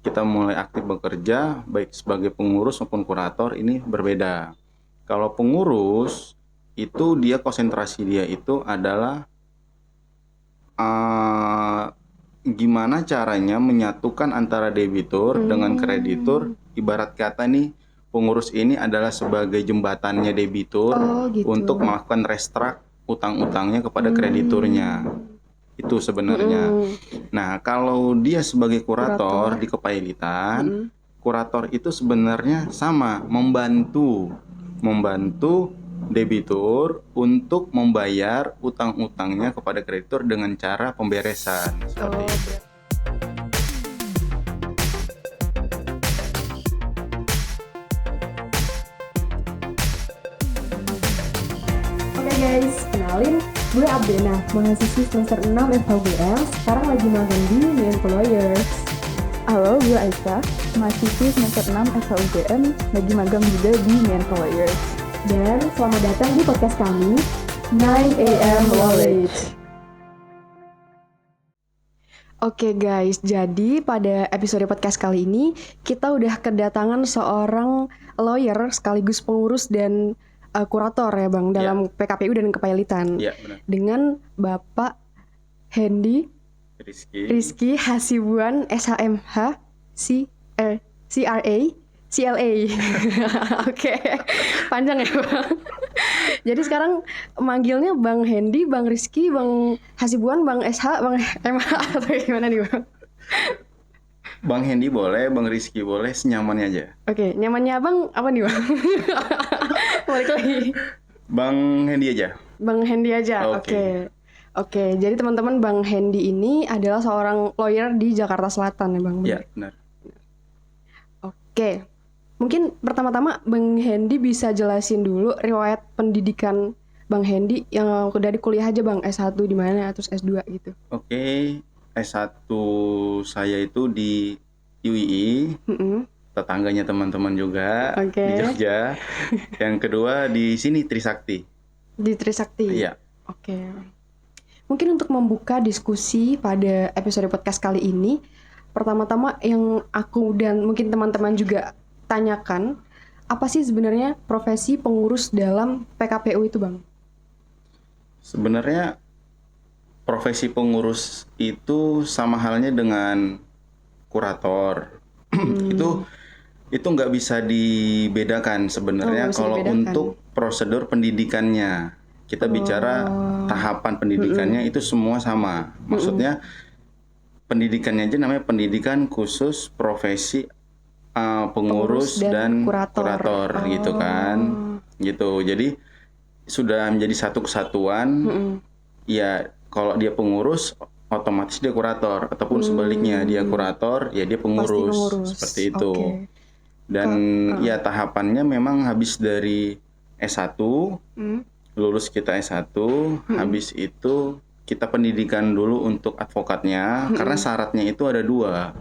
kita mulai aktif bekerja, baik sebagai pengurus maupun kurator, ini berbeda. Kalau pengurus itu dia konsentrasi dia itu adalah gimana caranya menyatukan antara debitur dengan kreditur. Ibarat kata nih, pengurus ini adalah sebagai jembatannya debitur untuk melakukan restruct utang-utangnya kepada krediturnya. Itu sebenarnya. Nah, kalau dia sebagai kurator di kepailitan, kurator itu sebenarnya sama, membantu debitur untuk membayar utang-utangnya kepada kreditur dengan cara pemberesan seperti itu. Oke guys, kenalin, gue Abdena, mahasiswi semester 6 FHUGM, sekarang lagi magang di The Employers. Halo, gue Aisyah, mahasiswi semester 6 FHUGM, lagi magang juga di The Employers. Dan selamat datang di podcast kami, 9 AM Knowledge. Oke guys, jadi pada episode podcast kali ini kita udah kedatangan seorang lawyer sekaligus pengurus dan kurator ya Bang dalam PKPU dan Kepailitan. Iya, benar. Dengan Bapak Hendy Rizky Hasibuan SHMH CRA. Oke, panjang ya Bang. Jadi sekarang manggilnya Bang Hendy, Bang Rizky, Bang Hasibuan, Bang SH, Bang MH atau gimana nih Bang? Bang Hendy boleh, Bang Rizky boleh, senyamannya aja. Oke, nyamannya Abang apa nih Bang? Balik lagi. Bang Hendy aja. Bang Hendy aja, oke. Jadi teman-teman, Bang Hendy ini adalah seorang lawyer di Jakarta Selatan ya Bang? Iya, benar. Oke, mungkin pertama-tama Bang Hendy bisa jelasin dulu riwayat pendidikan Bang Hendy yang dari kuliah aja Bang, S1 di mana, terus S2 gitu. Oke, S1 saya itu di UII, tetangganya teman-teman juga di Jogja. Yang kedua di sini Trisakti. Di Trisakti? Iya. Oke. Mungkin untuk membuka diskusi pada episode podcast kali ini, pertama-tama yang aku dan mungkin teman-teman juga tanyakan, apa sih sebenarnya profesi pengurus dalam PKPU itu Bang? Sebenarnya profesi pengurus itu sama halnya dengan kurator. Itu nggak bisa dibedakan sebenarnya kalau untuk prosedur pendidikannya. Kita bicara tahapan pendidikannya itu semua sama. Maksudnya pendidikannya aja namanya pendidikan khusus profesi pengurus dan kurator gitu kan. Gitu. Jadi sudah menjadi satu kesatuan. Ya kalau dia pengurus otomatis dia kurator, ataupun sebaliknya dia kurator ya dia pengurus. Seperti itu. Dan ya tahapannya memang habis dari S1, lulus kita S1, habis itu kita pendidikan dulu untuk advokatnya, karena syaratnya itu ada 2.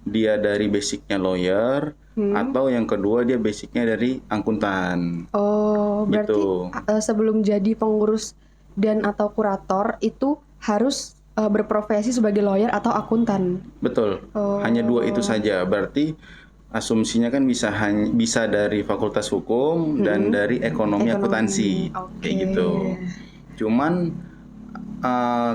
Dia dari basicnya lawyer, atau yang kedua dia basicnya dari akuntan. Oh, berarti gitu. Sebelum jadi pengurus dan atau kurator itu harus berprofesi sebagai lawyer atau akuntan. Betul. Hanya 2 itu saja. Berarti asumsinya kan bisa dari Fakultas Hukum dan dari ekonomi akuntansi, kayak gitu. Cuman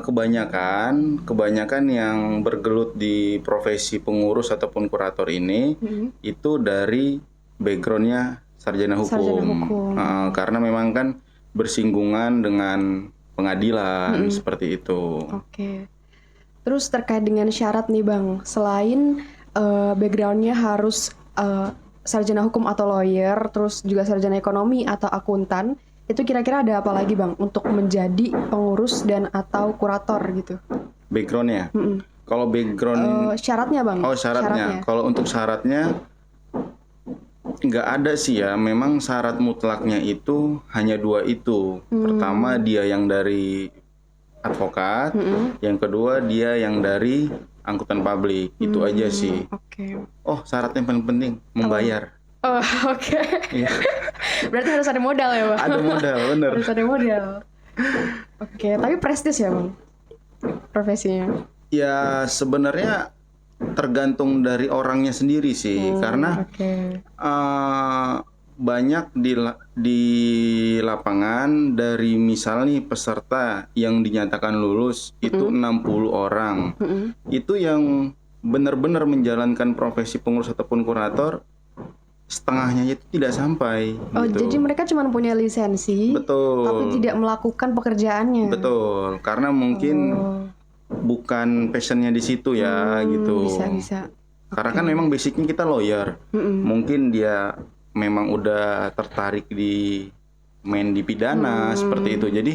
kebanyakan yang bergelut di profesi pengurus ataupun kurator ini itu dari backgroundnya sarjana hukum. Karena memang kan bersinggungan dengan pengadilan seperti itu. Oke. Terus terkait dengan syarat nih Bang, selain backgroundnya harus sarjana hukum atau lawyer, terus juga sarjana ekonomi atau akuntan, itu kira-kira ada apa lagi Bang untuk menjadi pengurus dan atau kurator gitu? Backgroundnya? Kalau background syaratnya Bang? Syaratnya. Kalau untuk syaratnya nggak ada sih ya. Memang syarat mutlaknya itu hanya 2 itu. Pertama dia yang dari advokat, yang kedua dia yang dari angkutan publik. Itu aja sih. Oh, syarat yang paling penting membayar. Oke. Iya. Berarti harus ada modal ya Bang? Ada modal, bener. Harus ada modal. Oke, tapi prestis ya Bang profesinya? Ya sebenarnya tergantung dari orangnya sendiri sih, karena Oke. banyak di lapangan dari misal nih peserta yang dinyatakan lulus itu 60 orang. Itu yang benar-benar menjalankan profesi pengurus ataupun kurator setengahnya itu tidak sampai Oh, gitu. jadi mereka cuma punya lisensi, Betul. tapi tidak melakukan pekerjaannya. Betul, karena mungkin bukan passionnya di situ ya gitu. Bisa. Karena kan memang basicnya kita lawyer. Mungkin dia memang udah tertarik di main di pidana seperti itu. Jadi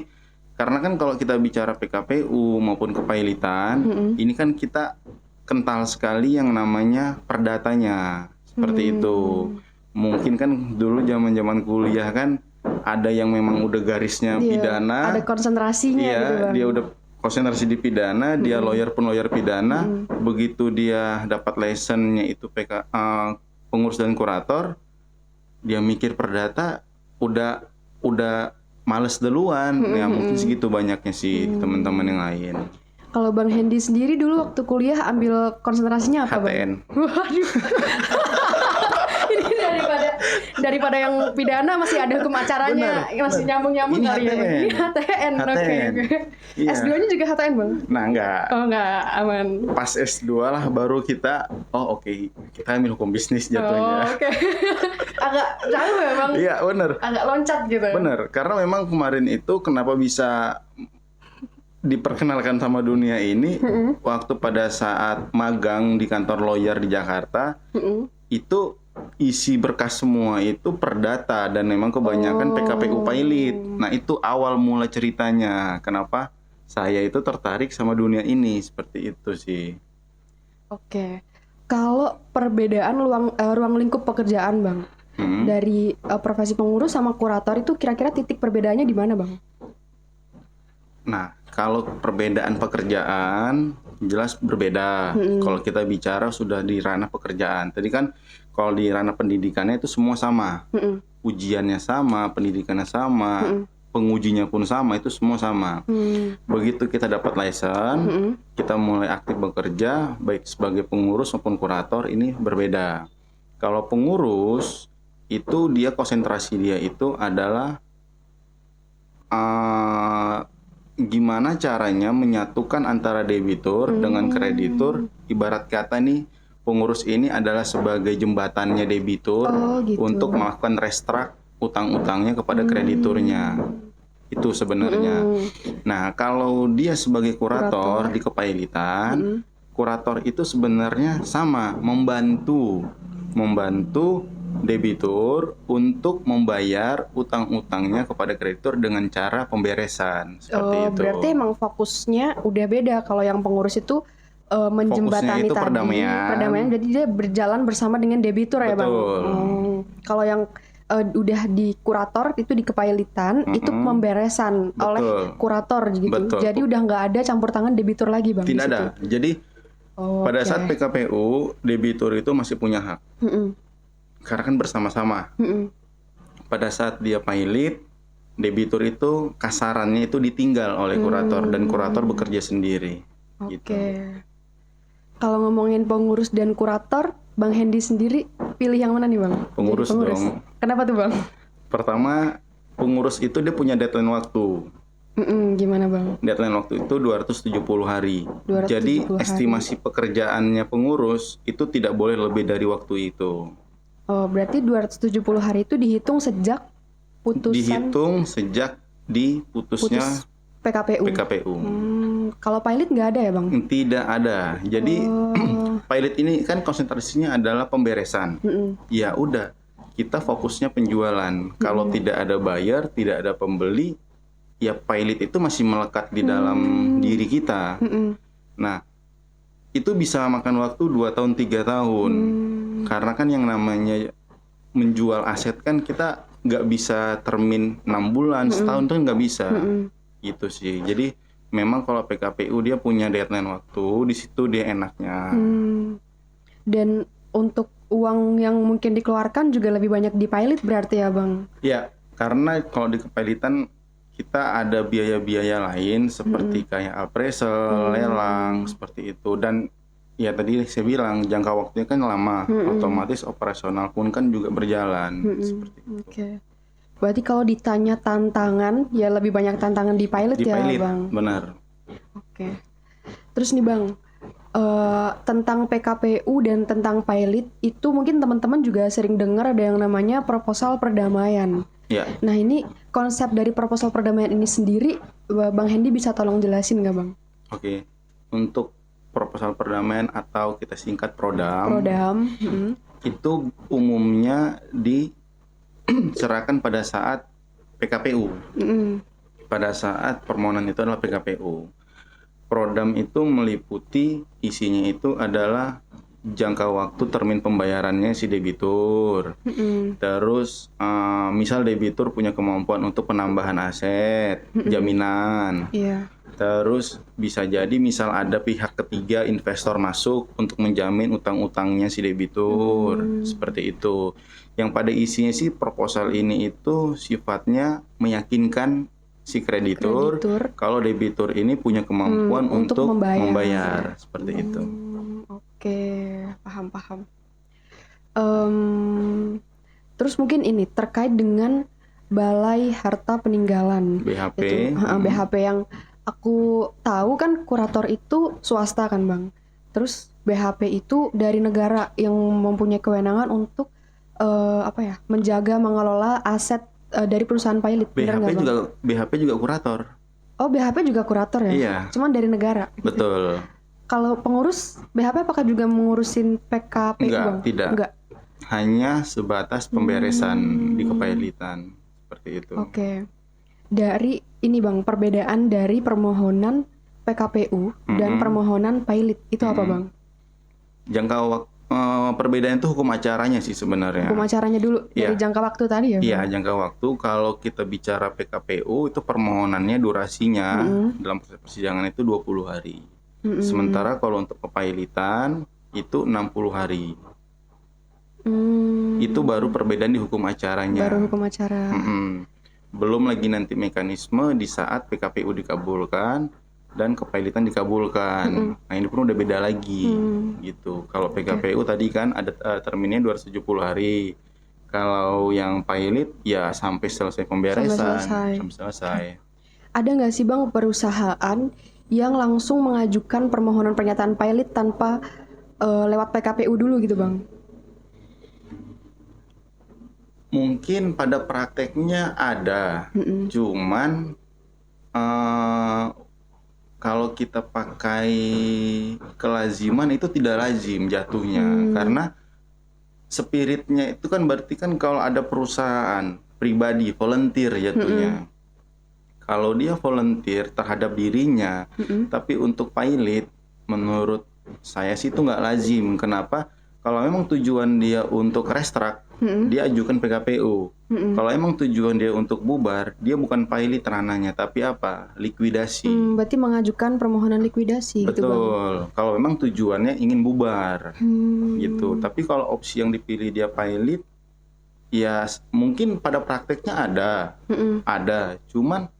karena kan kalau kita bicara PKPU maupun kepailitan, ini kan kita kental sekali yang namanya perdatanya seperti itu. Mungkin kan dulu zaman-zaman kuliah kan ada yang memang udah garisnya Iya, pidana. ada konsentrasinya Iya, gitu Bang. dia udah konsentrasi di pidana, dia lawyer pun lawyer pidana. Begitu dia dapat license-nya itu pengurus dan kurator, dia mikir perdata udah males duluan. Ya mungkin segitu banyaknya sih teman-teman yang lain. Kalau Bang Hendy sendiri dulu waktu kuliah ambil konsentrasinya apa, Bang? HTN. Waduh. Ini daripada yang pidana masih ada hukum acaranya, masih nyambung-nyambung Ini kali ya. HTN. Ini HTN. Oke. Iya. S2-nya juga HTN, Bang? Nah, enggak. Oh, enggak, aman. Pas S2 lah baru kita oke, kita ambil hukum bisnis Oh, jatuhnya. oke. Agak jauh ya, Bang? Iya, bener. Agak loncat gitu. Bener, karena memang kemarin itu kenapa bisa diperkenalkan sama dunia ini waktu pada saat magang di kantor lawyer di Jakarta, itu isi berkas semua itu perdata dan memang kebanyakan PKPU pilot. Nah, itu awal mula ceritanya kenapa saya itu tertarik sama dunia ini, seperti itu sih. Oke. Kalau perbedaan ruang lingkup pekerjaan, Bang, dari profesi pengurus sama kurator itu kira-kira titik perbedaannya di mana, Bang? Nah, kalau perbedaan pekerjaan jelas berbeda. Kalau kita bicara sudah di ranah pekerjaan. Tadi kan kalau di ranah pendidikannya itu semua sama. Ujiannya sama, pendidikannya sama, pengujinya pun sama, itu semua sama. Begitu kita dapat license, kita mulai aktif bekerja, baik sebagai pengurus maupun kurator, ini berbeda. Kalau pengurus, itu dia konsentrasi dia itu adalah gimana caranya menyatukan antara debitur dengan kreditur. Ibarat kata nih, pengurus ini adalah sebagai jembatannya debitur gitu. untuk melakukan restruct utang-utangnya kepada krediturnya. Itu sebenarnya. Nah, kalau dia sebagai kurator di kepailitan, kurator itu sebenarnya sama, membantu debitur untuk membayar utang-utangnya kepada kreditur dengan cara pemberesan seperti itu. Berarti emang fokusnya udah beda. Kalau yang pengurus itu menjembatani itu perdamaian. Jadi dia berjalan bersama dengan debitur ya, Bang. Kalau yang udah di kurator itu di kepailitan itu pemberesan oleh kurator gitu. Betul. Jadi udah nggak ada campur tangan debitur lagi, Bang. Tidak ada. Jadi pada saat PKPU debitur itu masih punya hak. Karena kan bersama-sama. Pada saat dia pilot, debitur itu kasarannya itu ditinggal oleh kurator dan kurator bekerja sendiri. Oke. Gitu. Kalau ngomongin pengurus dan kurator, Bang Hendy sendiri pilih yang mana nih, Bang? Pengurus Jadi dong. Kenapa tuh, Bang? Pertama, pengurus itu dia punya deadline waktu. Gimana, Bang? Deadline waktu itu 270 hari. 270 Jadi hari. estimasi pekerjaannya pengurus itu tidak boleh lebih dari waktu itu. Oh, berarti 270 hari itu dihitung sejak putusan Dihitung sejak diputusnya putus PKPU. PKPU. Kalau pilot nggak ada ya, Bang? Tidak ada. Jadi pilot ini kan konsentrasinya adalah pemberesan. Ya udah, kita fokusnya penjualan. Kalau tidak ada buyer, tidak ada pembeli, ya pilot itu masih melekat di dalam diri kita. Nah, itu bisa makan waktu 2 tahun 3 tahun. Karena kan yang namanya menjual aset kan kita nggak bisa termin 6 bulan, setahun tuh nggak bisa. Gitu sih. Jadi memang kalau PKPU dia punya deadline waktu, di situ dia enaknya. Dan untuk uang yang mungkin dikeluarkan juga lebih banyak di pilot berarti ya, Bang? Ya, karena kalau di kepailitan kita ada biaya-biaya lain seperti kayak appraisal, lelang, seperti itu. Dan Ya tadi saya bilang jangka waktunya kan lama, otomatis operasional pun kan juga berjalan seperti itu. Oke. Berarti kalau ditanya tantangan, ya lebih banyak tantangan di pilot Di ya pilot, Bang. benar. Oke. Terus nih Bang, tentang PKPU dan tentang pilot itu mungkin teman-teman juga sering dengar ada yang namanya proposal perdamaian. Ya, Nah ini konsep dari proposal perdamaian ini sendiri, Bang Hendy bisa tolong jelasin nggak Bang? oke. Untuk proposal perdamaian atau kita singkat Prodam, Prodam. itu umumnya diserahkan pada saat PKPU. Pada saat permohonan itu adalah PKPU. Prodam itu meliputi isinya itu adalah jangka waktu termin pembayarannya si debitur. Terus misal debitur punya kemampuan untuk penambahan aset, jaminan. Iya. Terus bisa jadi misal ada pihak ketiga investor masuk untuk menjamin utang-utangnya si debitur, seperti itu. Yang pada isinya sih proposal ini itu sifatnya meyakinkan si kreditur kalau debitur ini punya kemampuan untuk membayar, seperti itu. Oke, paham. Terus mungkin ini terkait dengan Balai Harta Peninggalan. BHP. BHP yang aku tahu kan kurator itu swasta kan Bang. Terus BHP itu dari negara yang mempunyai kewenangan untuk menjaga mengelola aset dari perusahaan pilot. BHP juga kurator. Oh, BHP juga kurator ya? Iya. Cuman dari negara. Betul. Kalau pengurus BHP apakah juga mengurusin PKPU Bang? Tidak. Enggak. Hanya sebatas pemberesan di kepailitan, seperti itu. Oke. Dari ini Bang, perbedaan dari permohonan PKPU dan permohonan pilot itu apa Bang? Jangka waktu perbedaan itu hukum acaranya sih sebenarnya. Hukum acaranya dulu dari jangka waktu tadi ya Bang? Iya, jangka waktu. Kalau kita bicara PKPU itu permohonannya durasinya dalam proses persidangan itu 20 hari. Sementara kalau untuk kepailitan itu 60 hari. Itu baru perbedaan di hukum acaranya. Baru hukum acara. Belum lagi nanti mekanisme di saat PKPU dikabulkan dan kepailitan dikabulkan. Nah ini pun udah beda lagi gitu. Kalau PKPU tadi kan ada terminnya 270 hari. Kalau yang pilot ya sampai selesai pemberesan, sampai selesai. Ada nggak sih Bang perusahaan yang langsung mengajukan permohonan pernyataan pilot tanpa lewat PKPU dulu gitu Bang? Mungkin pada prakteknya ada, cuman kalau kita pakai kelaziman itu tidak lazim jatuhnya, karena spiritnya itu kan berarti kan kalau ada perusahaan pribadi volunteer jatuhnya. Kalau dia volunteer terhadap dirinya, tapi untuk pilot, menurut saya sih itu nggak lazim. Kenapa? Kalau memang tujuan dia untuk restruct, dia ajukan PKPU. Kalau emang tujuan dia untuk bubar, dia bukan pilot ranahnya, tapi apa? Likuidasi. Berarti mengajukan permohonan likuidasi. Betul. Gitu Bang. Kalau memang tujuannya ingin bubar, gitu. Tapi kalau opsi yang dipilih dia pilot, ya mungkin pada prakteknya ada. Cuman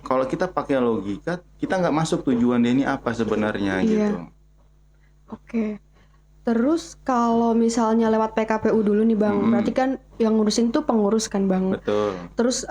kalau kita pakai logika, kita nggak masuk tujuan dia ini apa sebenarnya gitu. Oke. Terus kalau misalnya lewat PKPU dulu nih Bang, berarti kan yang ngurusin tuh pengurus kan Bang. Betul. Terus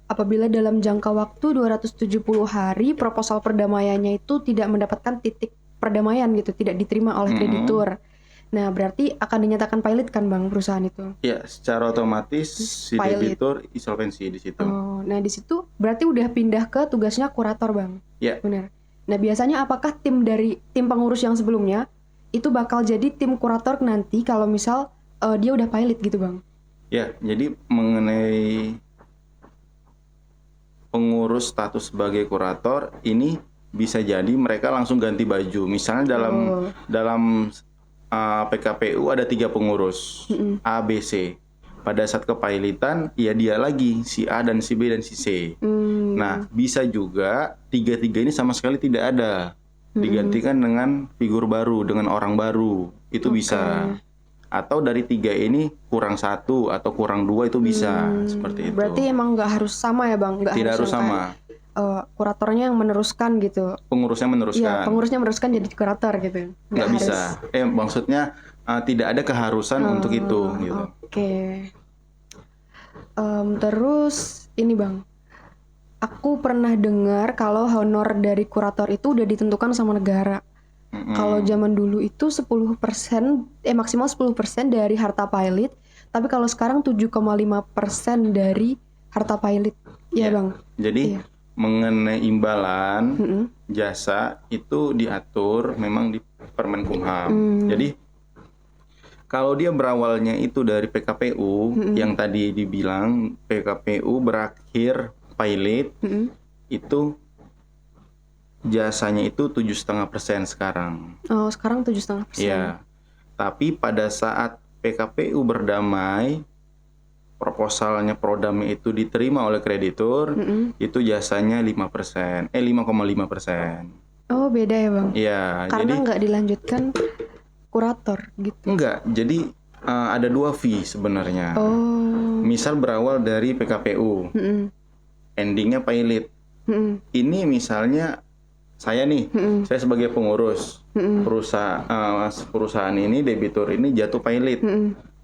apabila dalam jangka waktu 270 hari proposal perdamaiannya itu tidak mendapatkan titik perdamaian gitu, tidak diterima oleh kreditur. Nah, berarti akan dinyatakan pilot kan Bang perusahaan itu? Ya, secara otomatis si debitur insolvensi di situ. Oh, nah di situ berarti udah pindah ke tugasnya kurator Bang. Ya. Benar. Nah, biasanya apakah tim pengurus yang sebelumnya itu bakal jadi tim kurator nanti kalau misal dia udah pilot gitu Bang? Ya, jadi mengenai pengurus status sebagai kurator ini bisa jadi mereka langsung ganti baju. Misalnya dalam PKPU ada 3 pengurus A, B, C. Pada saat kepailitan ya dia lagi si A dan si B dan si C. Nah bisa juga 3 ini sama sekali tidak ada, digantikan dengan figur baru, dengan orang baru, itu bisa. Atau dari 3 ini kurang 1 atau kurang 2 itu bisa, seperti itu. Berarti emang nggak harus sama ya Bang? Tidak harus sama. kuratornya yang meneruskan gitu. Pengurusnya Iya, meneruskan. pengurusnya meneruskan jadi kurator gitu. Nggak harus. bisa. Maksudnya tidak ada keharusan untuk itu gitu. Oke. Terus ini Bang, aku pernah dengar kalau honor dari kurator itu udah ditentukan sama negara. Kalau zaman dulu itu 10%, maksimal 10% dari harta pilot, tapi kalau sekarang 7,5% dari harta pilot. Iya Bang. Jadi mengenai imbalan jasa itu diatur memang di Permenkumham. Jadi kalau dia berawalnya itu dari PKPU yang tadi dibilang PKPU berakhir pilot, itu jasanya itu 7,5% sekarang. Oh, sekarang 7,5%. Iya. Tapi pada saat PKPU berdamai, proposalnya prodamnya itu diterima oleh kreditur, itu jasanya 5%, 5,5%. Oh, beda ya Bang? Iya. Karena nggak dilanjutkan kurator gitu. Enggak, jadi ada 2 fee sebenarnya. Oh. Misal berawal dari PKPU, endingnya pilot. Ini misalnya saya nih, saya sebagai pengurus perusahaan ini, debitur ini jatuh pilot,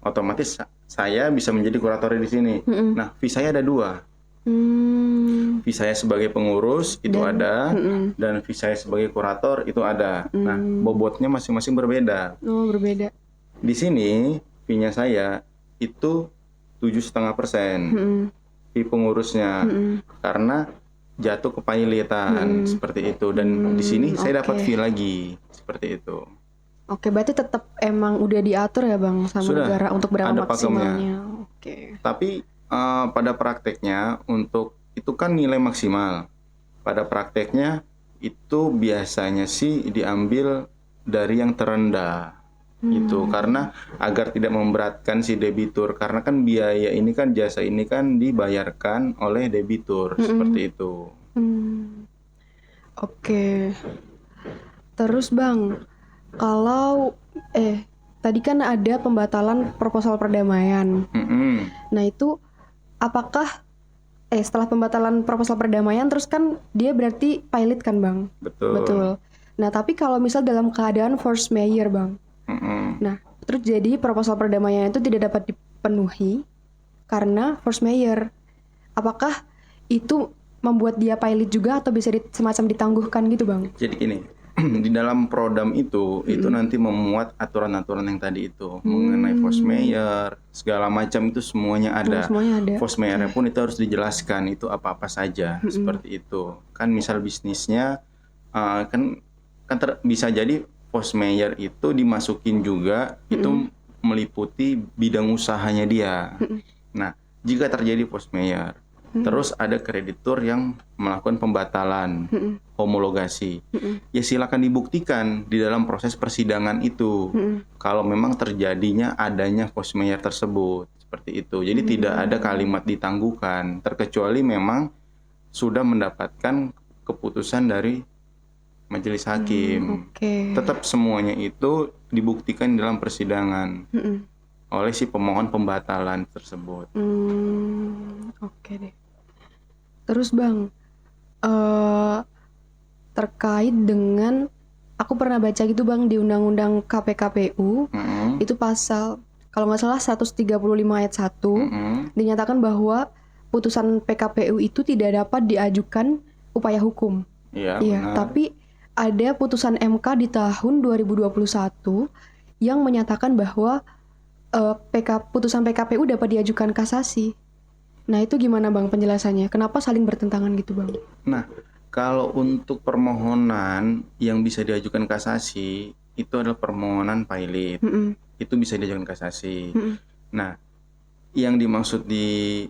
otomatis saya bisa menjadi kurator di sini. Nah, fee saya ada 2. Fee saya sebagai pengurus itu ada, dan fee saya sebagai kurator itu ada. Nah, bobotnya masing-masing berbeda. Oh, berbeda. Di sini fee-nya saya itu 7,5%. Fee pengurusnya karena jatuh ke pilotan seperti itu, dan di sini saya dapat fee lagi seperti itu. Oke, berarti tetap emang udah diatur ya Bang sama Sudah, negara untuk berapa ada maksimalnya. Oke. Tapi pada prakteknya untuk itu kan nilai maksimal. Pada prakteknya itu biasanya sih diambil dari yang terendah. Itu karena agar tidak memberatkan si debitur, karena kan biaya ini kan, jasa ini kan dibayarkan oleh debitur seperti itu. Oke. Terus Bang, kalau tadi kan ada pembatalan proposal perdamaian. Nah, itu apakah setelah pembatalan proposal perdamaian terus kan dia berarti pilot kan Bang? Betul. Nah, tapi kalau misal dalam keadaan force majeure Bang. Nah, terus jadi proposal perdamaian itu tidak dapat dipenuhi karena force majeure. Apakah itu membuat dia pilot juga atau bisa semacam ditangguhkan gitu Bang? Jadi gini, di dalam prodam itu nanti memuat aturan-aturan yang tadi itu mengenai force majeure, segala macam itu semuanya ada. Semuanya ada. Force majeure pun itu harus dijelaskan itu apa-apa saja seperti itu. Kan misal bisnisnya bisa jadi force majeure itu dimasukin juga itu meliputi bidang usahanya dia. Nah, jika terjadi force majeure, terus ada kreditur yang melakukan pembatalan, homologasi. Ya silakan dibuktikan di dalam proses persidangan itu. Kalau memang terjadinya adanya force majeure tersebut, seperti itu. Jadi tidak ada kalimat ditangguhkan, terkecuali memang sudah mendapatkan keputusan dari majelis hakim. Tetap semuanya itu dibuktikan dalam persidangan oleh si pemohon pembatalan tersebut. Oke deh. Terus Bang, terkait dengan, aku pernah baca gitu Bang di Undang-Undang KPKPU, itu pasal kalau nggak salah 135 ayat 1, dinyatakan bahwa putusan PKPU itu tidak dapat diajukan upaya hukum. Iya, tapi ada putusan MK di tahun 2021 yang menyatakan bahwa putusan PKPU dapat diajukan kasasi. Nah, itu gimana Bang penjelasannya? Kenapa saling bertentangan gitu Bang? Nah, kalau untuk permohonan yang bisa diajukan kasasi itu adalah permohonan pilot. Itu bisa diajukan kasasi. Nah, yang dimaksud di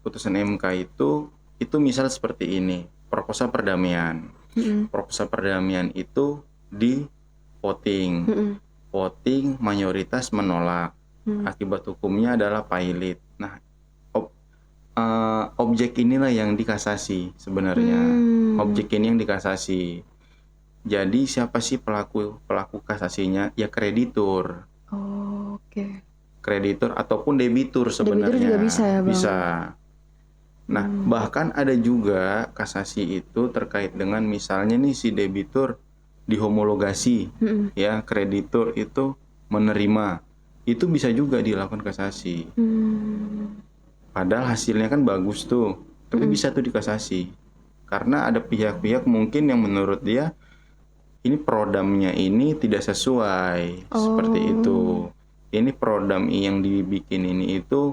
putusan MK itu misal seperti ini, proposal perdamaian. Proposal perdamaian itu di voting. Voting mayoritas menolak. Akibat hukumnya adalah pilot. Nah, objek inilah yang dikasasi sebenarnya. Objek ini yang dikasasi. Jadi siapa sih pelaku kasasinya? Ya kreditur. Oke. Kreditur ataupun debitur sebenarnya. Debitur juga bisa ya Bang? Bisa. Nah, bahkan ada juga kasasi itu terkait dengan misalnya nih si debitur dihomologasi, ya kreditur itu menerima, itu bisa juga dilakukan kasasi. Padahal hasilnya kan bagus tuh, tapi bisa tuh dikasasi. Karena ada pihak-pihak mungkin yang menurut dia ini prodamnya ini tidak sesuai, seperti itu. Ini prodam yang dibikin ini itu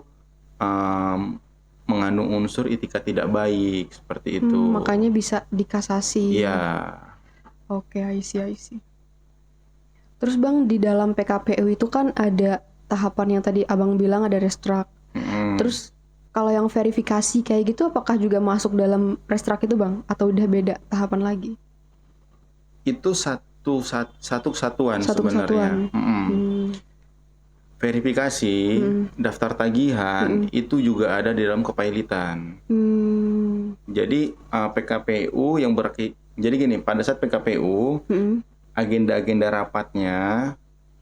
mengandung unsur itikat tidak baik, seperti itu. Makanya bisa dikasasi. Iya. Oke, I see. Terus Bang, di dalam PKPU itu kan ada tahapan yang tadi Abang bilang ada restruct. Terus kalau yang verifikasi kayak gitu apakah juga masuk dalam restruct itu Bang? Atau udah beda tahapan lagi? Itu satu kesatuan Satu sebenarnya. kesatuan. Verifikasi daftar tagihan itu juga ada di dalam kepailitan. Jadi PKPU yang jadi gini, pada saat PKPU agenda-agenda rapatnya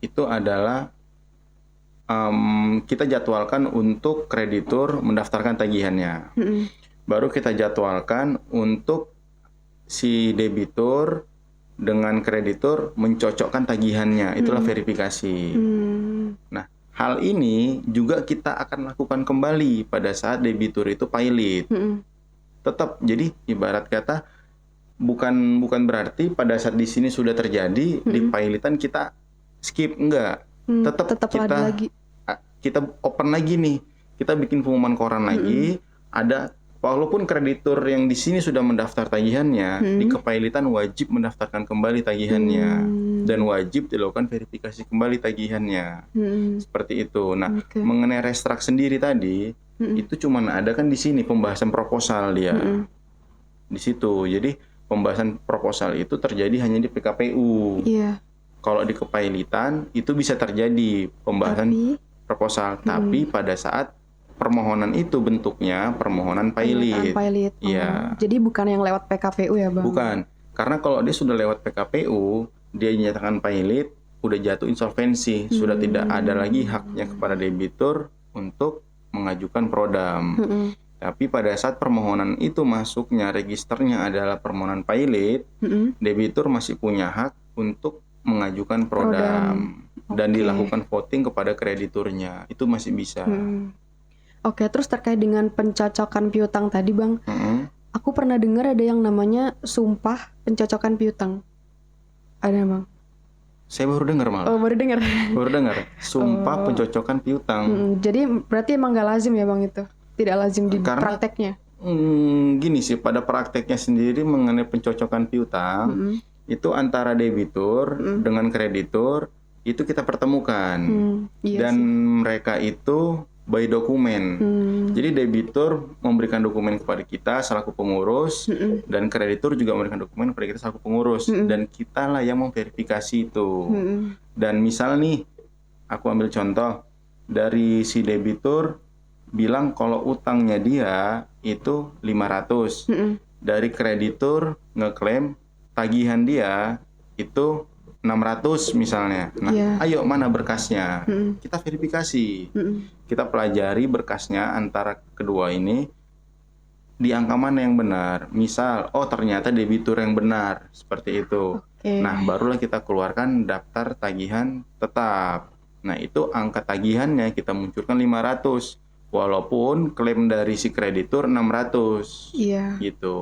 itu adalah kita jadwalkan untuk kreditur mendaftarkan tagihannya. Baru kita jadwalkan untuk si debitur dengan kreditur mencocokkan tagihannya, itulah verifikasi. Nah, hal ini juga kita akan lakukan kembali pada saat debitur itu pilot. Tetap, jadi ibarat kata bukan berarti pada saat di sini sudah terjadi di pilotan kita skip, enggak. Tetap kita open lagi nih, kita bikin pengumuman koran lagi, ada. Walaupun kreditur yang di sini sudah mendaftar tagihannya, di kepailitan wajib mendaftarkan kembali tagihannya dan wajib dilakukan verifikasi kembali tagihannya. Seperti itu. Nah, mengenai restruct sendiri tadi, itu cuman ada kan di sini pembahasan proposal dia. Di situ. Jadi pembahasan proposal itu terjadi hanya di PKPU. Iya. Kalau di kepailitan itu bisa terjadi pembahasan proposal, tapi pada saat permohonan itu bentuknya permohonan pilot. Iya. Jadi bukan yang lewat PKPU ya Bang? Bukan. Karena kalau dia sudah lewat PKPU, dia dinyatakan pilot, udah jatuh insolvensi, sudah tidak ada lagi haknya kepada debitur untuk mengajukan prodam. Tapi pada saat permohonan itu masuknya registernya adalah permohonan pilot, debitur masih punya hak untuk mengajukan prodam. Dan dilakukan voting kepada krediturnya. Itu masih bisa. Oke, terus terkait dengan pencocokan piutang tadi Bang, aku pernah dengar ada yang namanya sumpah pencocokan piutang. Ada Bang? Saya baru dengar malah. Oh, baru dengar. Baru dengar. Sumpah pencocokan piutang. Jadi berarti emang gak lazim ya Bang itu? Tidak lazim di prakteknya? Gini sih, pada prakteknya sendiri mengenai pencocokan piutang, itu antara debitur dengan kreditur, itu kita pertemukan. Dan mereka itu by dokumen. Jadi debitur memberikan dokumen kepada kita selaku pengurus, dan kreditur juga memberikan dokumen kepada kita selaku pengurus, dan kita lah yang memverifikasi itu. Dan misal nih, aku ambil contoh dari si debitur bilang kalau utangnya dia itu 500, dari kreditur ngeklaim tagihan dia itu 600 misalnya. Nah, ayo mana berkasnya? Kita verifikasi. Kita pelajari berkasnya antara kedua ini di angka mana yang benar. Misal, oh ternyata debitur yang benar, seperti itu. Nah, barulah kita keluarkan daftar tagihan tetap. Nah, itu angka tagihannya kita munculkan 500. Walaupun klaim dari si kreditur 600. Iya. Gitu.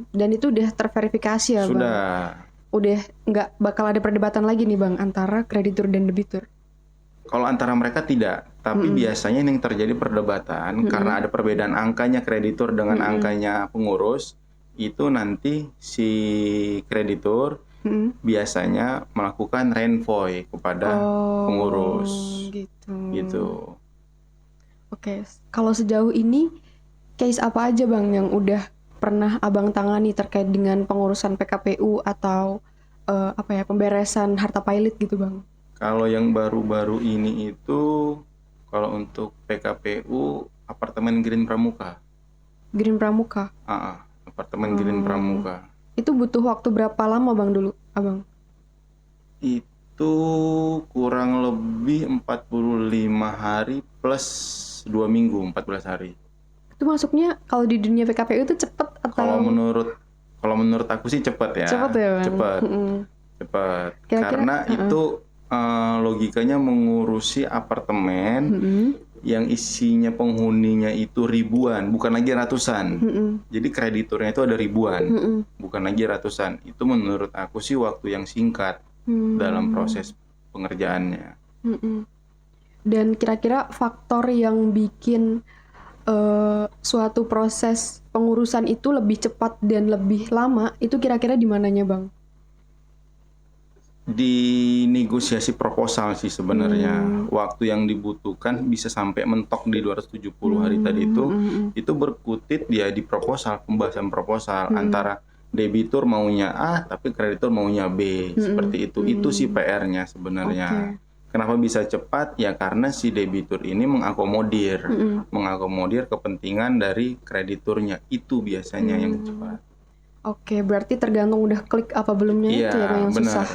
Dan itu udah terverifikasi ya, Bang? Sudah. Udah nggak bakal ada perdebatan lagi nih Bang antara kreditur dan debitur. Kalau antara mereka tidak, tapi biasanya yang terjadi perdebatan karena ada perbedaan angkanya kreditur dengan angkanya pengurus, itu nanti si kreditur biasanya melakukan renvoy kepada pengurus. Gitu. Oke, kalau sejauh ini case apa aja Bang yang udah pernah Abang tangani terkait dengan pengurusan PKPU atau pemberesan harta pilot gitu Bang? Kalau yang baru-baru ini itu, kalau untuk PKPU apartemen Green Pramuka. Green Pramuka? Apartemen Green Pramuka. Itu butuh waktu berapa lama Bang dulu, Abang? Itu kurang lebih 45 hari plus 2 minggu, 14 hari. Itu Itu masuknya kalau di dunia PKPU itu cepet atau? Kalau menurut aku sih cepat ya. Cepet ya, Bang? Cepat. Cepat. Kira-kira, Karena itu logikanya mengurusi apartemen yang isinya penghuninya itu ribuan, bukan lagi ratusan. Jadi krediturnya itu ada ribuan, bukan lagi ratusan. Itu menurut aku sih waktu yang singkat dalam proses pengerjaannya. Dan kira-kira faktor yang bikin suatu proses pengurusan itu lebih cepat dan lebih lama itu kira-kira di mananya, Bang? Di negosiasi proposal sih sebenarnya. Waktu yang dibutuhkan bisa sampai mentok di 270 hari tadi itu berkutit dia di proposal, pembahasan proposal antara debitur maunya A tapi kreditur maunya B, seperti itu. Itu sih PR-nya sebenarnya. Kenapa bisa cepat? Ya karena si debitur ini mengakomodir kepentingan dari krediturnya, itu biasanya yang cepat. Oke, berarti tergantung udah klik apa belumnya itu ya, Bang, yang benar. susah.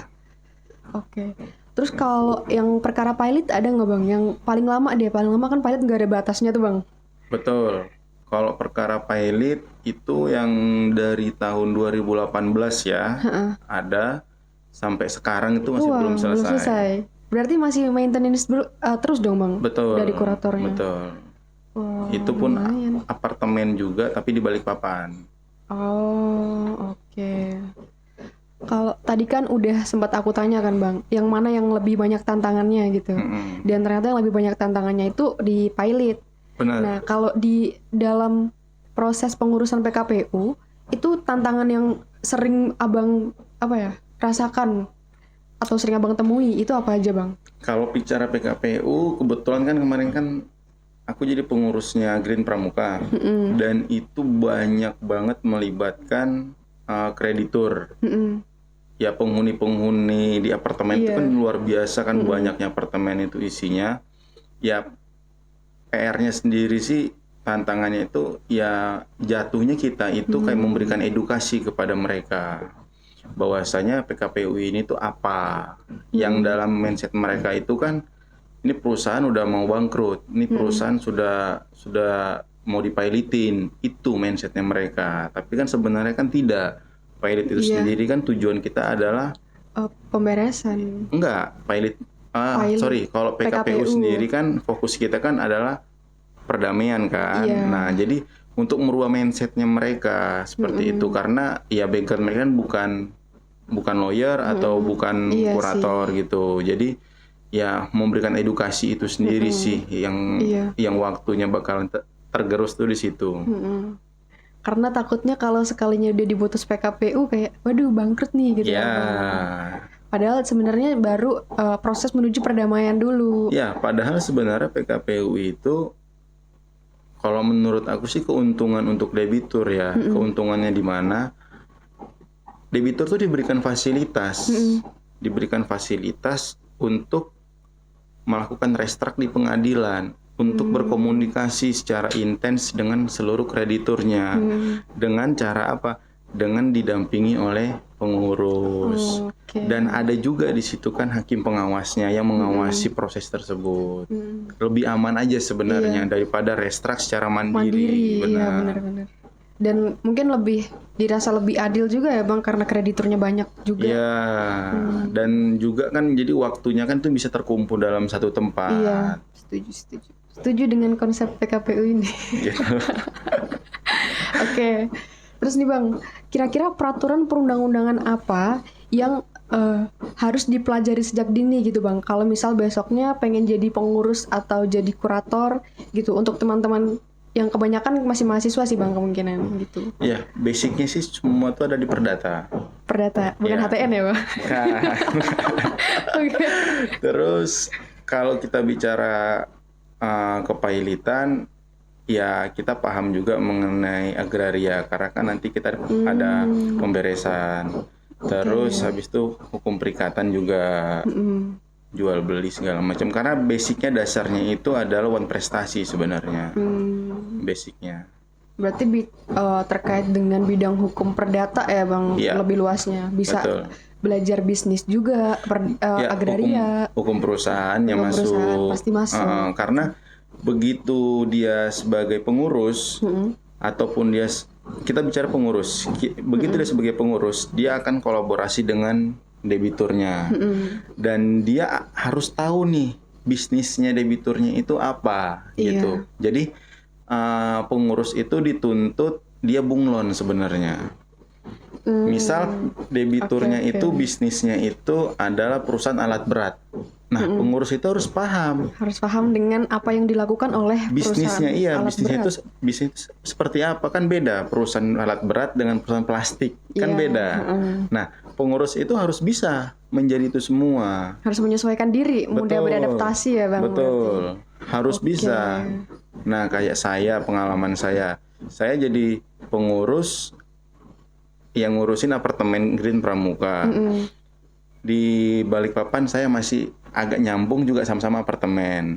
Oke. Terus kalau yang perkara pilot ada nggak, Bang? Yang paling lama kan pilot nggak ada batasnya tuh, Bang. Betul. Kalau perkara pilot itu yang dari tahun 2018 ya, ada sampai sekarang itu masih belum selesai. Berarti masih maintenance terus dong, Bang? Betul. Dari kuratornya. Betul. Wow, Itu pun lumayan. apartemen juga tapi di Balikpapan. Oh, oke. Kalau tadi kan udah sempat aku tanya kan, Bang, yang mana yang lebih banyak tantangannya gitu. Dan ternyata yang lebih banyak tantangannya itu di pilot. Benar. Nah, kalau di dalam proses pengurusan PKPU itu tantangan yang sering Abang rasakan atau sering Abang temui itu apa aja, Bang? Kalau bicara PKPU, kebetulan kan kemarin kan aku jadi pengurusnya Green Pramuka, dan itu banyak banget melibatkan kreditur. Ya penghuni-penghuni di apartemen itu kan luar biasa kan, banyaknya apartemen itu isinya. Ya PR-nya sendiri sih, tantangannya itu ya jatuhnya kita itu kayak memberikan edukasi kepada mereka bahwasanya PKPU ini tuh apa. Yang dalam mindset mereka itu kan ini perusahaan udah mau bangkrut, ini perusahaan sudah mau dipilotin, itu mindsetnya mereka. Tapi kan sebenarnya kan tidak. Pilot itu sendiri kan tujuan kita adalah pemberesan. Enggak, kalau PKPU sendiri kan fokus kita kan adalah perdamaian kan. Nah, jadi untuk merubah mindsetnya mereka seperti itu, karena ya background mereka kan bukan lawyer atau bukan kurator gitu. Jadi ya memberikan edukasi itu sendiri sih yang waktunya bakalan tergerus tuh di situ. Karena takutnya kalau sekalinya udah diputus PKPU kayak waduh bangkrut nih gitu. Padahal sebenarnya baru proses menuju perdamaian dulu. Ya, padahal sebenarnya PKPU itu kalau menurut aku sih keuntungan untuk debitur ya. Keuntungannya di mana? Debitur tuh diberikan fasilitas. Diberikan fasilitas untuk melakukan restruk di pengadilan, untuk berkomunikasi secara intens dengan seluruh krediturnya. Dengan cara apa? Dengan didampingi oleh pengurus. Dan ada juga di situ kan hakim pengawasnya yang mengawasi proses tersebut. Lebih aman aja sebenarnya daripada restruk secara mandiri. Benar. Dan mungkin dirasa lebih adil juga ya, Bang, karena krediturnya banyak juga. Iya. Dan juga kan jadi waktunya kan tuh bisa terkumpul dalam satu tempat. Iya, setuju dengan konsep PKPU ini. Oke. Terus nih, Bang, kira-kira peraturan perundang-undangan apa yang harus dipelajari sejak dini gitu, Bang? Kalau misal besoknya pengen jadi pengurus atau jadi kurator gitu, untuk teman-teman yang kebanyakan masih mahasiswa sih, Bang, kemungkinan gitu. Ya, basicnya sih semua tuh ada di Perdata. Perdata, bukan HTN ya, Bang? Oke. Terus kalau kita bicara kepailitan, ya kita paham juga mengenai agraria, karena kan nanti kita ada pemberesan. Terus habis itu hukum perikatan juga, jual beli segala macam. Karena basicnya dasarnya itu adalah wan prestasi sebenarnya. Basicnya. Berarti terkait dengan bidang hukum perdata ya, Bang, lebih luasnya. Bisa belajar bisnis juga, agraria. Hukum perusahaan yang masuk. Pasti masuk. Karena begitu dia sebagai pengurus ataupun kita bicara pengurus, begitu dia sebagai pengurus, dia akan kolaborasi dengan debiturnya. Dan dia harus tahu nih bisnisnya debiturnya itu apa gitu. Jadi pengurus itu dituntut dia bunglon sebenarnya. Misal debiturnya itu bisnisnya itu adalah perusahaan alat berat. Nah, pengurus itu harus paham dengan apa yang dilakukan oleh bisnisnya. perusahaan alat Bisnisnya berat. itu bisnis seperti apa, kan beda perusahaan alat berat dengan perusahaan plastik, kan beda. Nah, pengurus itu harus bisa menjadi itu semua. Harus menyesuaikan diri, mudah beradaptasi ya Bang. Betul. Harus bisa. Nah, kayak pengalaman saya jadi pengurus yang ngurusin apartemen Green Pramuka. Di Balikpapan saya masih agak nyambung juga sama-sama apartemen.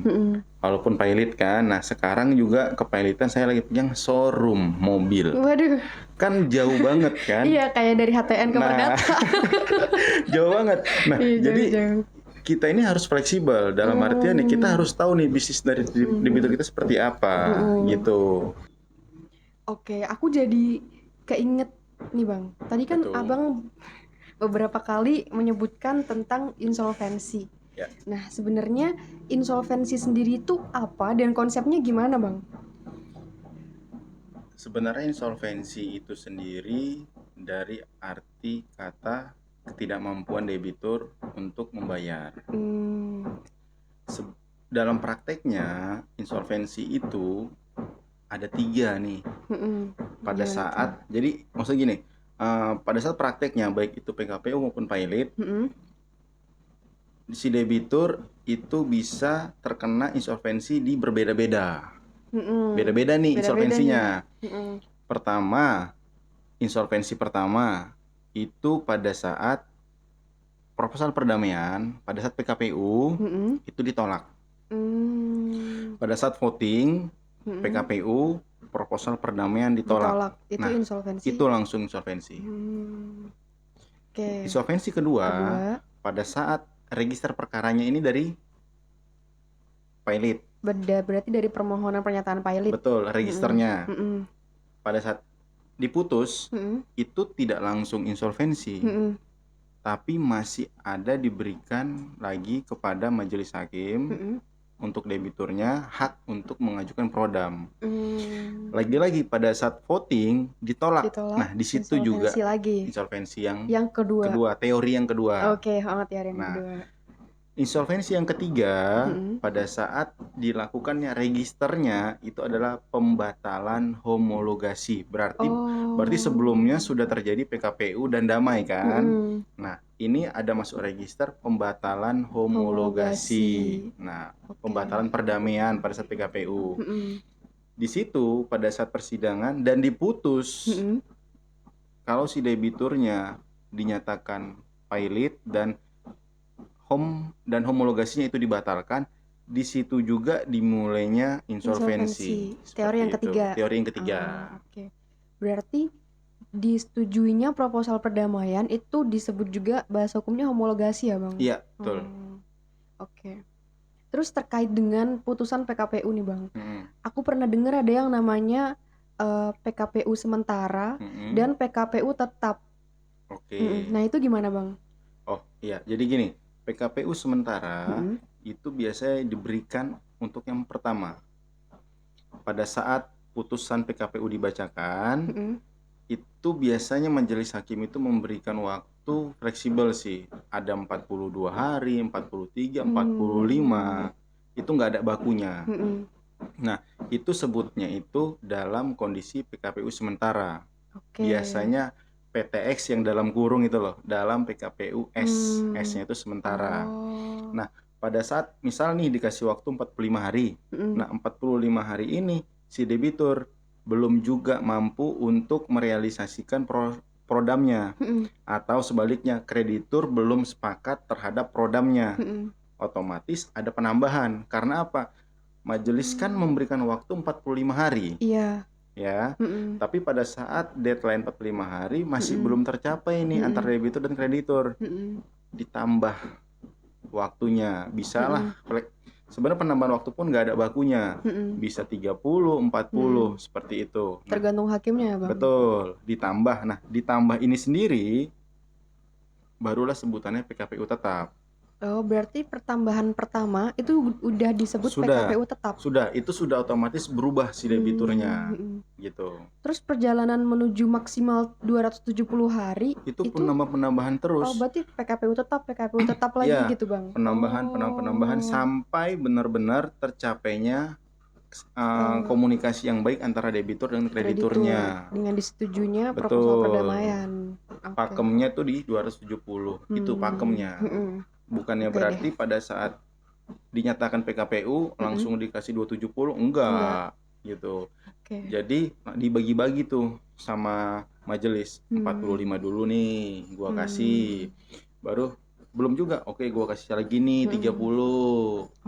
Walaupun pilot kan. Nah, sekarang juga kepilitan saya lagi pegang showroom mobil. Waduh. Kan jauh banget kan? Iya, kayak dari HTN ke Perdata. Jauh banget. Nah, jadi jauh. kita ini harus fleksibel dalam artian nih kita harus tahu nih bisnis dari debitur kita seperti apa gitu. Oke, aku jadi keinget nih Bang. Tadi kan Abang beberapa kali menyebutkan tentang insolvensi. Ya. Nah, sebenarnya insolvensi sendiri itu apa dan konsepnya gimana Bang? Sebenarnya insolvensi itu sendiri dari arti kata ketidakmampuan debitur untuk membayar. Dalam prakteknya insolvensi itu ada 3 nih. Pada saat jadi maksudnya gini, pada saat prakteknya baik itu PKPU maupun pilot, si debitur itu bisa terkena insolvensi di berbeda-beda. Beda-beda nih insolvensinya. Pertama, insolvensi pertama itu pada saat proposal perdamaian, pada saat PKPU itu ditolak. Pada saat voting PKPU proposal perdamaian ditolak. Itu nah, insolvensi. Itu langsung insolvensi. Insolvensi kedua pada saat register perkaranya ini dari pilot. Berarti dari permohonan pernyataan pilot. Betul, registernya. Pada saat diputus itu tidak langsung insolvensi. Tapi masih ada diberikan lagi kepada majelis hakim untuk debiturnya hak untuk mengajukan prodam. Lagi-lagi pada saat voting ditolak. Nah, di situ juga lagi. Insolvensi yang kedua, teori yang kedua. Oke, teori yang kedua. Insolvensi yang ketiga pada saat dilakukannya registernya itu adalah pembatalan homologasi. Berarti sebelumnya sudah terjadi PKPU dan damai kan. Nah, ini ada masuk register pembatalan homologasi. Nah, pembatalan perdamaian pada saat PKPU. Di situ pada saat persidangan dan diputus kalau si debiturnya dinyatakan pilot dan homologasinya itu dibatalkan, di situ juga dimulainya insolvensi. Teori yang ketiga. Oke. Berarti disetujuinya proposal perdamaian itu disebut juga bahasa hukumnya homologasi ya Bang? Iya, betul. Oke. Terus terkait dengan putusan PKPU nih Bang, aku pernah dengar ada yang namanya PKPU sementara dan PKPU tetap. Oke. Nah itu gimana Bang? Oh iya, jadi gini, PKPU sementara itu biasanya diberikan untuk yang pertama. Pada saat putusan PKPU dibacakan, itu biasanya majelis hakim itu memberikan waktu fleksibel sih. Ada 42 hari, 43, 45. Itu nggak ada bakunya. Nah, itu sebutnya itu dalam kondisi PKPU sementara. Biasanya PTX yang dalam kurung itu loh, dalam PKPU S-nya itu sementara. Nah, pada saat misal nih dikasih waktu 45 hari. Nah, 45 hari ini si debitur belum juga mampu untuk merealisasikan prodamnya. Atau sebaliknya, kreditur belum sepakat terhadap prodamnya. Otomatis ada penambahan. Karena apa? Majelis kan memberikan waktu 45 hari. Iya. Ya, tapi pada saat deadline 45 hari masih belum tercapai nih antara debitur dan kreditur. Ditambah waktunya, bisalah sebenarnya penambahan waktu pun nggak ada bakunya. Bisa 30, 40 seperti itu. Nah, Tergantung hakimnya ya bang. betul, ditambah. Nah, ditambah ini sendiri barulah sebutannya PKPU tetap. Oh, berarti pertambahan pertama itu udah disebut Sudah. PKPU tetap. Itu sudah otomatis berubah si debiturnya gitu. Terus perjalanan menuju maksimal 270 hari Itu penambahan terus. Oh, berarti PKPU tetap lagi Iya, gitu, Bang. penambahan sampai benar-benar tercapainya komunikasi yang baik antara debitur dan krediturnya. Dengan disetujuinya Betul. proposal perdamaian. Oke. Pakemnya tuh di 270. Itu pakemnya. Bukannya berarti pada saat dinyatakan PKPU langsung dikasih 270, enggak gitu. Oke. Jadi dibagi-bagi tuh sama majelis. 45 dulu nih gua kasih. Baru belum juga, oke gua kasih lagi nih 30.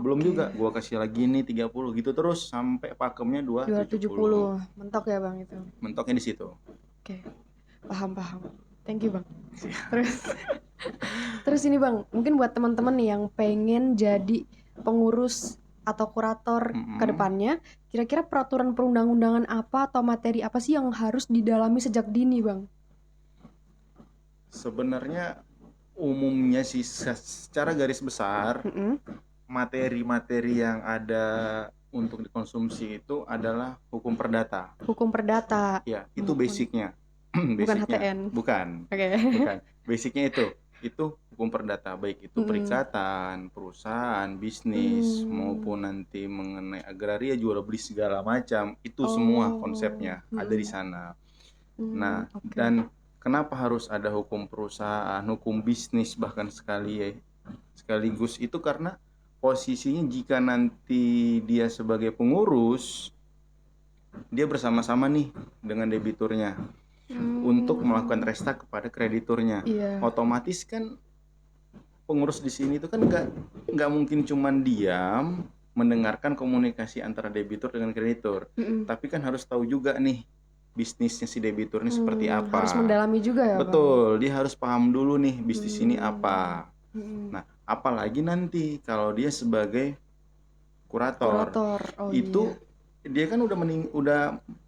Belum juga, gua kasih lagi nih 30 gitu terus sampai pakemnya 270. Mentok ya, Bang, itu. Mentoknya di situ. Oke. Paham. Thank you, Bang. Terus ini, Bang, mungkin buat teman-teman nih yang pengen jadi pengurus atau kurator ke depannya, kira-kira peraturan perundang-undangan apa atau materi apa sih yang harus didalami sejak dini, Bang? Sebenarnya umumnya sih secara garis besar materi-materi yang ada untuk dikonsumsi itu adalah hukum perdata. Hukum perdata. Ya, itu basicnya. Bukan HTN. Bukan. Oke. Bukan. Basicnya itu hukum perdata, baik itu perikatan, perusahaan, bisnis maupun nanti mengenai agraria, jual beli segala macam, itu semua konsepnya ada di sana. Nah, dan kenapa harus ada hukum perusahaan, hukum bisnis bahkan sekaligus itu karena posisinya jika nanti dia sebagai pengurus, dia bersama-sama nih dengan debiturnya untuk melakukan resta kepada krediturnya. Otomatis kan pengurus di sini itu kan nggak mungkin cuman diam mendengarkan komunikasi antara debitur dengan kreditur, tapi kan harus tahu juga nih bisnisnya si debitur ini seperti apa. Harus mendalami juga ya, Betul, dia harus paham dulu nih bisnis ini apa. Nah, apalagi nanti kalau dia sebagai kurator. Itu dia kan udah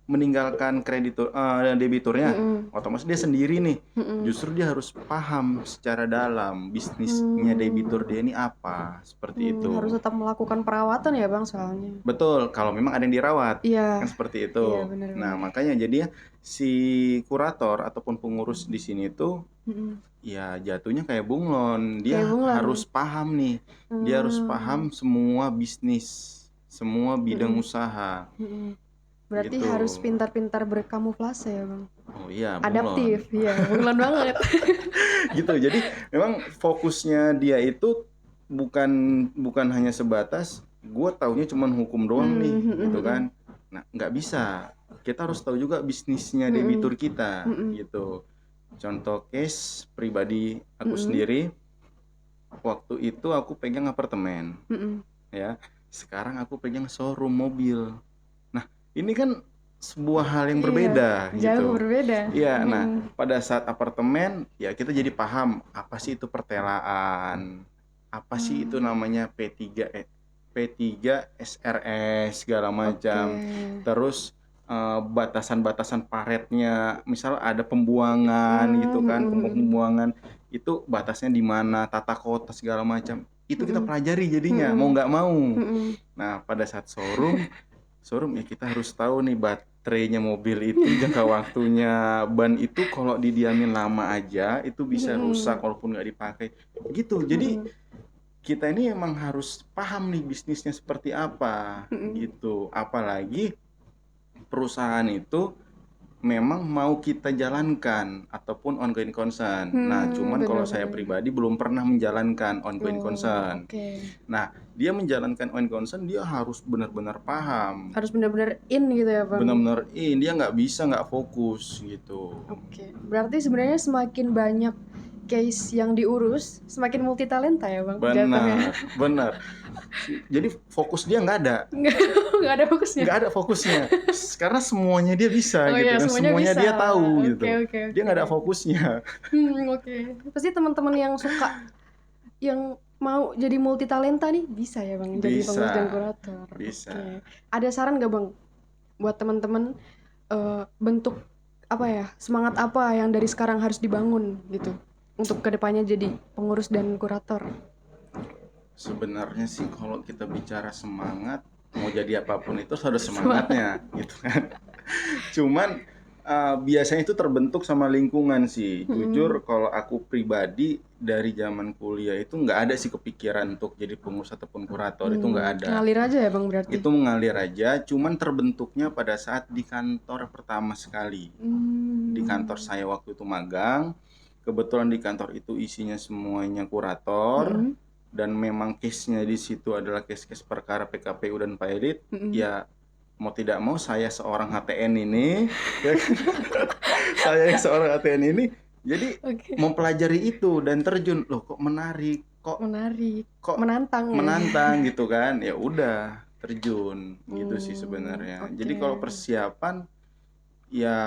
meninggalkan kreditur debiturnya, otomatis dia sendiri nih. Justru dia harus paham secara dalam bisnisnya debitur dia ini apa, seperti itu. Harus tetap melakukan perawatan ya, Bang, soalnya. Betul, kalau memang ada yang dirawat. Iya. Kan seperti itu. Iya, benar. Nah, makanya jadi si kurator ataupun pengurus di sini tuh ya jatuhnya kayak bunglon. Dia harus paham nih. Dia harus paham semua bisnis, semua bidang usaha. Berarti gitu. harus pintar-pintar berkamuflase ya, Bang. Oh iya, bunglon. Adaptif, iya, bunglon banget. Gitu. Jadi memang fokusnya dia itu bukan hanya sebatas gue taunya cuman hukum doang nih, gitu kan. Nah, nggak bisa. Kita harus tahu juga bisnisnya debitur kita, gitu. Contoh case pribadi aku sendiri, waktu itu aku pegang apartemen, ya. Sekarang aku pegang showroom mobil. Nah, ini kan sebuah hal yang berbeda, gitu. Jauh berbeda. Iya, nah pada saat apartemen, ya kita jadi paham apa sih itu pertelaan, apa sih itu namanya P3 SRS segala macam. Terus batasan-batasan paretnya, misal ada pembuangan gitu kan, pembuangan itu batasnya di mana, tata kota segala macam. Itu kita pelajari jadinya, mau nggak mau. Nah, pada saat showroom ya kita harus tahu nih baterainya mobil itu jangka waktunya, ban itu kalau didiamin lama aja itu bisa rusak walaupun nggak dipakai. Gitu. Jadi kita ini emang harus paham nih bisnisnya seperti apa, gitu. Apalagi perusahaan itu memang mau kita jalankan ataupun ongoing concern. Nah, cuman kalau saya pribadi belum pernah menjalankan ongoing concern. Nah, dia menjalankan ongoing concern, dia harus benar-benar paham. Harus benar-benar in gitu ya, Bang. Benar-benar in, dia nggak bisa nggak fokus gitu. Berarti sebenarnya semakin banyak case yang diurus, semakin multi talenta ya, Bang. Benar. Jadi fokus dia nggak ada. Nggak ada fokusnya. Nggak ada fokusnya. Karena semuanya dia bisa gitu iya, kan. Semuanya bisa. dia tahu gitu. Oke. Dia nggak ada fokusnya. Pasti teman-teman yang suka yang mau jadi multi talenta nih bisa ya Bang, jadi Bisa. pengurus dan kurator. Bisa. Oke. Ada saran gak Bang buat teman-teman bentuk apa ya, semangat apa yang dari sekarang harus dibangun gitu untuk kedepannya jadi pengurus dan kurator? Sebenarnya sih kalau kita bicara semangat, mau jadi apapun itu harus semangatnya gitu kan. Cuman biasanya itu terbentuk sama lingkungan sih. Jujur kalau aku pribadi dari zaman kuliah itu nggak ada sih kepikiran untuk jadi pengurus ataupun kurator, itu nggak ada. Ngalir aja ya Bang berarti. Itu mengalir aja, cuman terbentuknya pada saat di kantor pertama sekali. Di kantor saya waktu itu magang, kebetulan di kantor itu isinya semuanya kurator. Dan memang case-nya di situ adalah case-case perkara PKPU dan Pailit. Ya mau tidak mau saya seorang HTN ini ya kan? Saya yang seorang HTN ini jadi mempelajari itu dan terjun, loh kok menarik, kok menantang gitu kan. Ya udah terjun gitu sih sebenarnya. Jadi kalau persiapan ya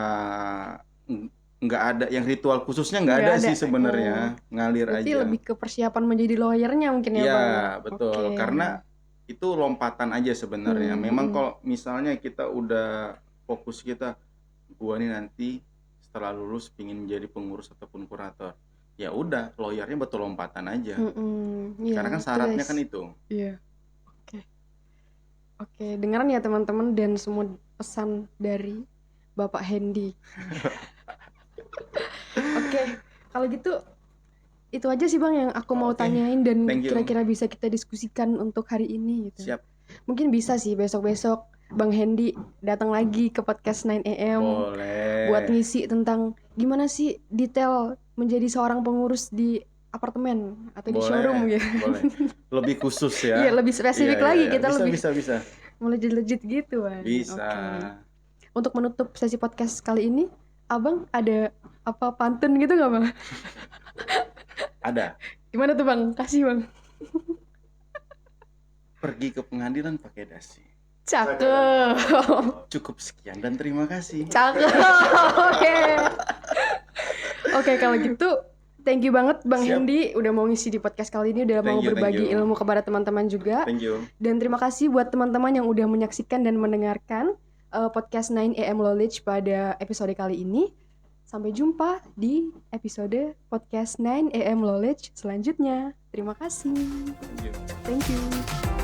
nggak ada yang ritual khususnya, nggak ada sih sebenarnya. Ngalir berarti aja. lebih ke persiapan menjadi lawyernya mungkin ya Bang. Iya betul, karena itu lompatan aja sebenarnya. Memang kalau misalnya kita udah fokus kita, gua nih nanti setelah lulus pingin jadi pengurus ataupun kurator, ya udah lawyernya betul lompatan aja. Karena kan syaratnya kan itu. Iya. Oke, dengeran ya teman-teman dan semua pesan dari Bapak Hendy. Oke, kalau gitu itu aja sih Bang yang aku mau tanyain dan kira-kira bisa kita diskusikan untuk hari ini gitu. Siap. Mungkin bisa sih besok-besok Bang Hendy datang lagi ke podcast 9am. Boleh. Buat ngisi tentang gimana sih detail menjadi seorang pengurus di apartemen atau di showroom gitu. Boleh. Lebih khusus ya. Iya, lebih spesifik lagi kita bisa. Melejit-lejit gitu Bang. Bisa. Untuk menutup sesi podcast kali ini, Abang ada apa pantun gitu nggak Bang? Ada. Gimana tuh Bang? Kasih Bang. Pergi ke pengadilan pakai dasi. Cakep. Cukup sekian dan terima kasih. Cakep. Oke, kalau gitu thank you banget Bang Hendy udah mau ngisi di podcast kali ini, udah mau berbagi ilmu kepada teman-teman juga. Thank you. Dan terima kasih buat teman-teman yang udah menyaksikan dan mendengarkan podcast 9am Knowledge pada episode kali ini. Sampai jumpa di episode podcast 9am Knowledge selanjutnya. Terima kasih. Thank you. Thank you.